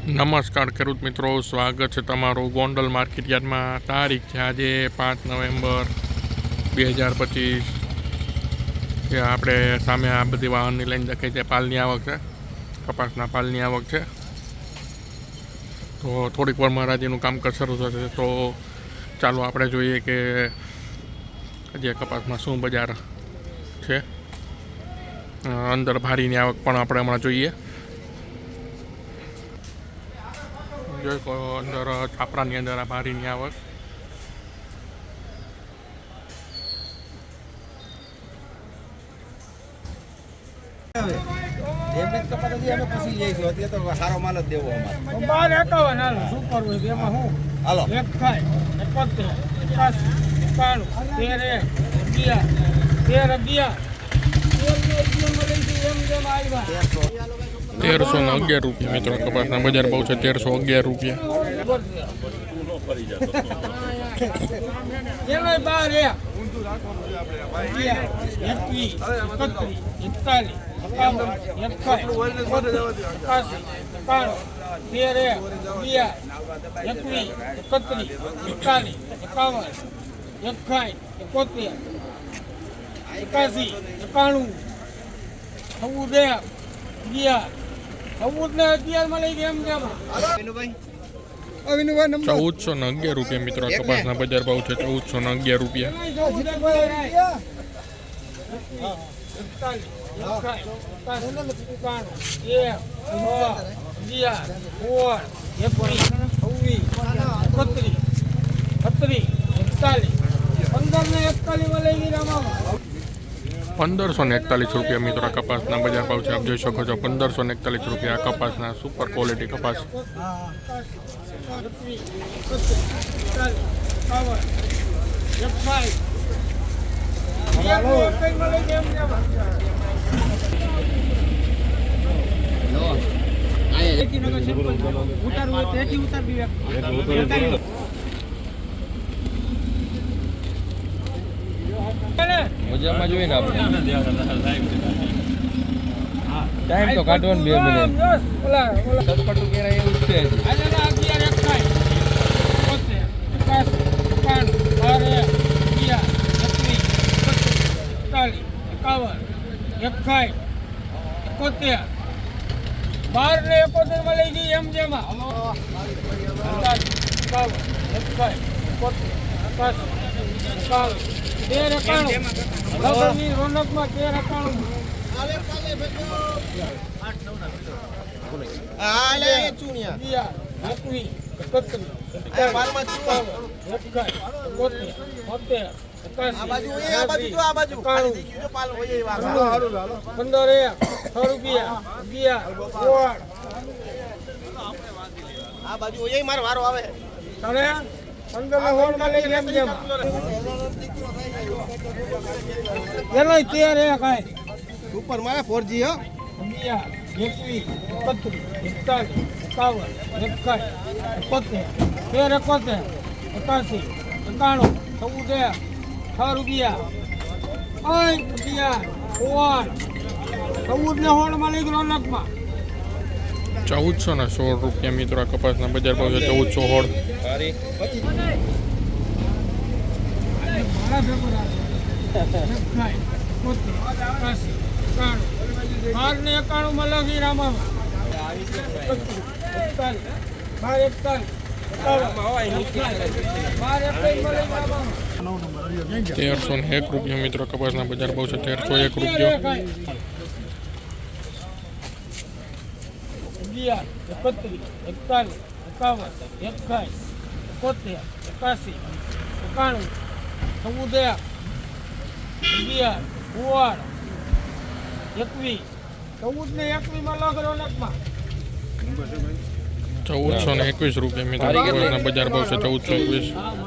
નમસ્કાર ખેડૂત મિત્રો, સ્વાગત છે તમારું ગોંડલ માર્કેટ યાર્ડમાં. તારીખ છે આજે 5 નવેમ્બર 2025. કે આપણે સામે આ બધી વાહનની લાઈન દેખાય છે. પાલની આવક છે, કપાસના પાલની આવક છે. તો થોડીક વાર મહારાજીનું કામકાજ શરૂ થશે, તો ચાલો આપણે જોઈએ કે આજે કપાસમાં શું બજાર છે. અંદર ભારીની આવક પણ આપણે હમણાં જોઈએ. અંદર છાપરાની અંદર આ ભારીની આવક. સારો માલ જ દેવો અમારે. શું કરવું એમાં હું હાલો 71, 71, 1311 રૂપિયા મિત્રો. કપાસના બજાર ભાવ છે 1311 રૂપિયા. વિનુભાઈ 1411 રૂપિયા મિત્રો. કપાસના બજાર ભાવ છે 1411 રૂપિયા. ₹1541 મિત્રો. કપાસના બજાર ભાવ છે, આપ જોઈ શકો છો. 1541 રૂપિયા કપાસના સુપર ક્વોલિટી કપાસ. મજામાં જોઈએ ને આપણે ટાઈમ તો કાઢવાનો 2 મિનિટ સટપટું કેરા એવું જ છે. બાર ને 71 માં લઈ જઈએ એમ જેમાં રોનકમાં 13 સુપર મારે 4G હો 1416 રૂપિયા મિત્રો. કપાસના બજાર ભાવ છે 1416. બાર ને 91 માં લગી રામા 1301 રૂપિયા મિત્રો. કપાસના બજાર ભાવ છે 1301 રૂપિયા. 1421 રૂપિયા મિત્રો. કપાસના બજાર ભાવ છે 1421.